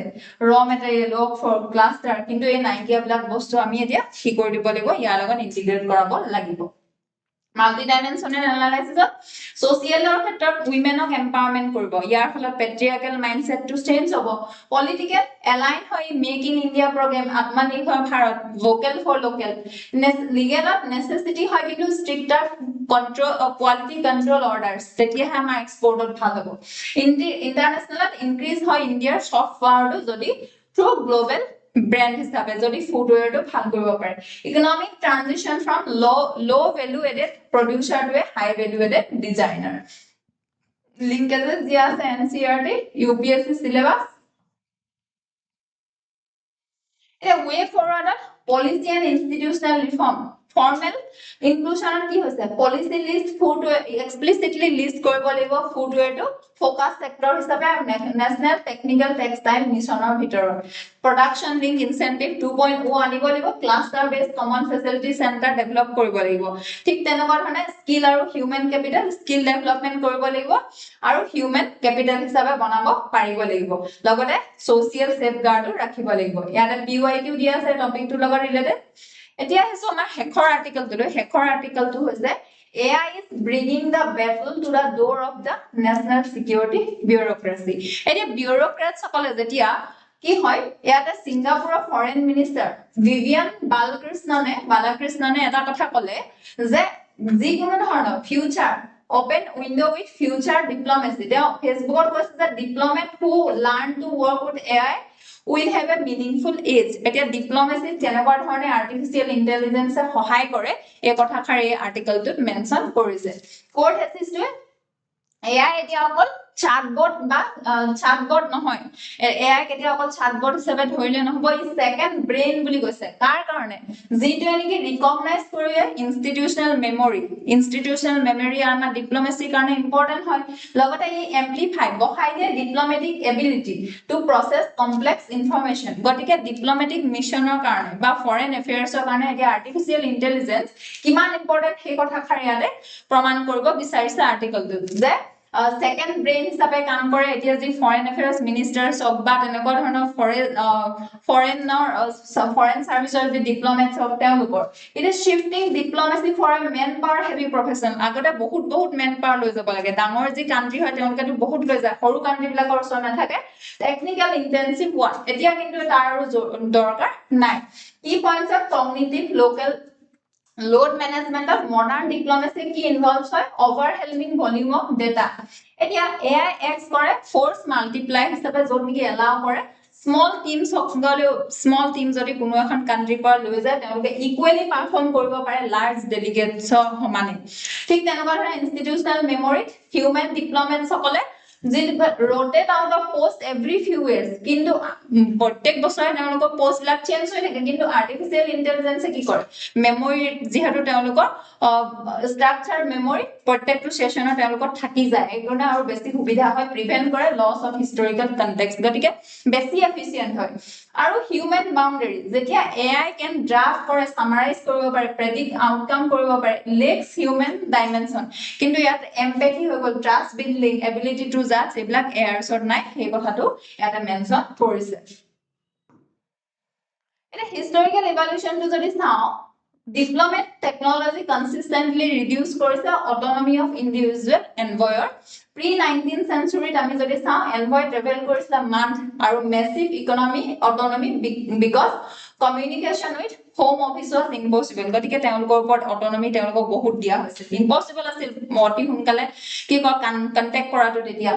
ৰ মেটেৰিয়েল অফ ফৰ ক্লাষ্টাৰ কিন্তু এই নাইকিয়াবিলাক বস্তু আমি এতিয়া ঠিক কৰি দিব লাগিব ইয়াৰ লগত ইন্টিগ্ৰেট কৰাব লাগিব multi-dimensional analysis of social ক্ষেত্ৰত উইমেনক এম্পাৱাৰমেন্ট কৰিব ইয়াৰ ফলত পেট্ৰিয়াৰ্কেল মাইন্ডসেট টু চেঞ্জ হ'ব পলিটিক্যাল এলাইন হৈ make in India programme Atmanirbhar Bharat vocal for local লিগেলত নেসেসিটি হয় কিন্তু stricter control quality control orders তেতিয়াহে আমাৰ এক্সপোৰ্টত ভাল হ'ব ইন্টাৰনেশনালত ইনক্ৰিজ হয় ইন্ডিয়াৰ সফট পাৱাৰটো যদি থ্ৰু গ্লোবাল brand হিসাবে যদি ফুটৱেৰটো ভাল কৰিব পাৰে ইকোনমিক ট্ৰানজিশন ফ্ৰম লো value aided producer to a high value added designer linkages দিয়া আছে NCERT UPSC syllabus a way forward policy and institutional reform formal ইনক্লুশনৰ কি হৈছে policy list footwear explicitly list কৰিব লাগিব ফুটৱেৰটো ফোকাস সেক্টৰ হিচাপে নেশনেল টেকনিক্যাল টেক্সটাইল মিছনৰ ভিতৰত প্ৰডাকশন লিংক ইনসেন্টিভ 2.0 আনিব লাগিব cluster based common facility centre develop কৰিব লাগিব ঠিক তেনেকুৱা ধৰণে স্কিল আৰু হিউম্যান ক্যাপিটাল স্কিল ডেভেলপমেন্ট কৰিব লাগিব আৰু হিউম্যান ক্যাপিটাল হিচাপে বনাব পাৰিব লাগিব লগতে সোশিয়েল সেফগাৰ্ডো ৰাখিব লাগিব ইয়াতে পিওআইকিউ দিয়া আছে টপিকটোৰ লগত ৰিলেটেড এতিয়া হেছো আমাৰ হেখৰ আৰ্টিকেলটো হৈছে AI is bringing the battle to the door of the national security bureaucracy এতিয়া bureaucrats সকলে যেতিয়া কি হয় ইয়াতে সিঙ্গাপুৰৰ ফৰেন মিনিষ্টাৰ ভিভিয়ান বালাকৃষ্ণনে এটা কথা কলে যে যিকোনো ধৰণৰ future open window with future diplomacy তেওঁ ফেসবুকত কৈছে যে diplomat who learn to work with AI will have a meaningful age এতিয়া ডিপ্লোমেসি তেনেকুৱা ধৰণে আৰ্টিফিশিয়াল ইন্টেলিজেন্স সহায় কৰে এই কথাষাৰ এই আৰ্টিকেলটোত মেনশন কৰিছে কোড হেচিছটোৱে AI এতিয়া অকল chatbot বা chatbot নহয় AI কেতিয়া অকল chatbot হিচাপে ধৰিলে নহব ই সেকেন্ড ব্ৰেইন বুলি কৈছে কাৰ কাৰণে যিটো এনেকি ৰিকগনাইজ কৰে ইনষ্টিটিউশনাল মেমৰি আমাৰ ডিপ্লোমেসিৰ কাৰণে ইম্পৰ্টেন্ট হয় লগতে ই এমপ্লিফাই বহাই দিয়ে diplomatic ability to process complex information গতিকে ডিপ্লোমেটিক মিশনৰ কাৰণে বা ফৰেন এফেয়াৰ্ছৰ কাৰণে এতিয়া আৰ্টিফিশিয়াল ইন্টেলিজেন্স কিমান ইম্পৰ্টেন্ট সেই কথাষাৰ ইয়াতে প্ৰমাণ কৰিব বিচাৰিছে আৰ্টিকেলটোত যে সেকেন্ড ব্ৰেইন হিচাপে কাম কৰে এতিয়া যি ফৰেন এফেয়াৰ্স মিনিষ্টাৰ্স অফ বা তেনেকুৱা ধৰণৰ ফৰেন সাৰ্ভিসৰ যি ডিপ্লোমেটছ অফ তেওঁলোকৰ it is shifting diplomacy for a men power heavy profession আগতে বহুত মেন পাৱাৰ লৈ যাব লাগে ডাঙৰ যি কান্ট্ৰি হয় তেওঁলোকেতো বহুত লৈ যায় সৰু কান্ট্ৰি বিলাকৰ ওচৰত নাথাকে টেকনিক্যাল ইন্টেনসিভ ওয়ান এতিয়া কিন্তু তাৰ আৰু দৰকাৰ নাই কি points of cognitive local load management of modern diplomacy ki involves hoy overwhelming volume of data etia AI acts kore force multiply hisabe jodi ki allow kore small teams jodi kuno ekhon country par loi jay teloke equally perform koribo pare large delegates homane thik tenoka dhara institutional memory human diplomats সকলে rotate out of post every few years কিন্তু প্ৰত্যেক বছৰে তেওঁলোকৰ post বিলাক change হৈ থাকে কিন্তু আৰ্টিফিশিয়াল ইন্টেলিজেন্সে কি কৰে মেমৰি যিহেতু তেওঁলোকৰ ষ্ট্ৰাকচাৰ মেমৰি প্ৰত্যেকটো সেশনত তেওঁলোকৰ থাকি যায় এইকাৰণে আৰু বেছি সুবিধা হয় প্ৰিভেন্ট কৰে লছ অফ হিষ্টৰিকেল কনটেক্সট গতিকে বেছি এফিচিয়েন্ট হয় আৰু হিউম্যান বাউন্ডাৰী যেতিয়া AI can draft কৰে সামাৰাইজ কৰিব পাৰে প্ৰেডিক্ট আউটকাম কৰিব পাৰে লেক্স হিউম্যান ডাইমেনশন কিন্তু ইয়াত এমপ্যাথি হৈ গল ট্ৰাষ্ট বিল্ডিং এবিলিটি টু জাজ এইবিলাক এয়াৰছত নাই সেই কথাটো ইয়াতে মেনশন কৰিছে এটা হিষ্টৰিকেল ইভালুয়েশনটো যদি চাও ডিপ্লোমেট টেকনলজি কনসিস্টেন্টলি ৰিডিউস কৰিছে অটোনমি অফ ইন্ডিভিজুৱেল এনভয়ৰ প্ৰি 19th centuryত আমি যদি চাও এনভয় ট্ৰেভেল কৰিছে মান্থ আৰু massive economy autonomy because communication with home office was impossible গতিকে তেওঁলোকৰ ওপৰত অটোনমি তেওঁলোকক বহুত দিয়া হৈছে ইম্পসিবল আছিল অতি সোনকালে কি কন্টাক্ট কৰাটো তেতিয়া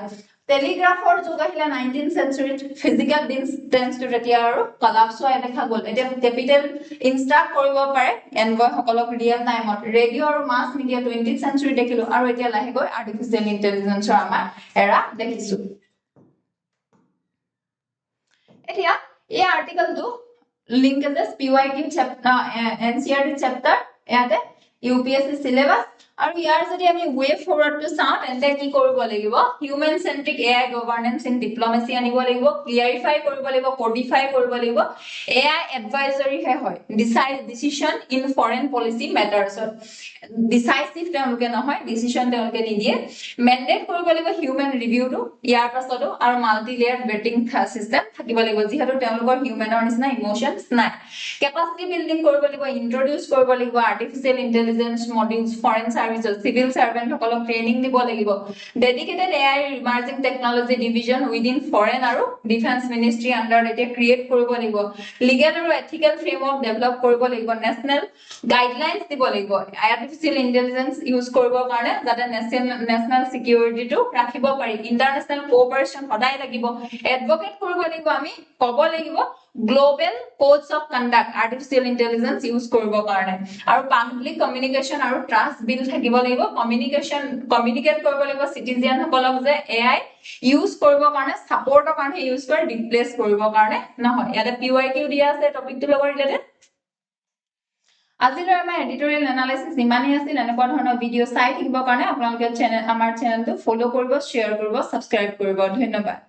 টেলিগ্ৰাফৰ যুগ আহিলে 19th centuryত ফিজিক্যাল ডিসটেন্স টু তেতিয়া আৰু কলাপস হৈ দেখা গল এতিয়া ক্যাপিটাল ইনস্ট্ৰাক্ট কৰিব পাৰে এনভয় সকলক ৰিয়েল টাইমত ৰেডিও আৰু মাস মিডিয়া 20th century দেখিলো আৰু এতিয়া লাহে গৈ আৰ্টিফিশিয়াল ইন্টেলিজেন্সৰ আমাৰ এৰা দেখিছো এতিয়া এই আৰ্টিকেলটো linkages PYQ chapter NCERT chapter ইয়াতে UPSC syllabus আৰু ইয়াৰ যদি আমি way forward to চাও তেন্তে কি কৰিব লাগিব human centric AI governance in diplomacy আনিব লাগিব clarify কৰিব লাগিব codify কৰিব লাগিব AI advisory হয় decision in foreign policy matters decisive তেওঁলোকে নহয় decision তেওঁলোকে নিদিয়ে mandate কৰিব লাগিব human review টো ইয়াৰ পাছতো আৰু multi layered vetting system থাকিব লাগিব যিহেতু তেওঁলোকৰ humanৰ নিচিনা emotions নাই capacity building কৰিব লাগিব introduce কৰিব লাগিব artificial intelligence modules foreign services civil servant সকলক ট্ৰেনিং দিব লাগিব dedicated AI emerging technology division within foreign আৰু defense ministry under এটা ক্ৰিয়েট কৰিব লাগিব legal আৰু ethical framework develop কৰিব লাগিব national guidelines দিব লাগিব artificial intelligence use কৰিবৰ কাৰণে যাতে national security টো ৰাখিব পাৰি international cooperation সদায় লাগিব advocate কৰিব লাগিব আমি ক'ব লাগিব global codes of conduct artificial intelligence use কৰিবৰ কাৰণে আৰু public communication আৰু trust build থাকিব লাগিব communicate কৰিব লাগিব citizen সকলক যে AI use কৰিবৰ কাৰণে support কাৰণে use কৰে replace কৰিবৰ কাৰণে নহয় ইয়াতে PYQ দিয়া আছে টপিকটো লগত ৰিলেটেড আজিলৈ আমাৰ এডিটৰিয়েল এনালাইসিস ইমানেই আছিল এনেকুৱা ধৰণৰ ভিডিও চাই থাকিবৰ কাৰণে আপোনালোকে আমাৰ চেনেলটো ফলো কৰিব, শ্বেয়াৰ কৰিব, সাবস্ক্ৰাইব কৰিব। ধন্যবাদ।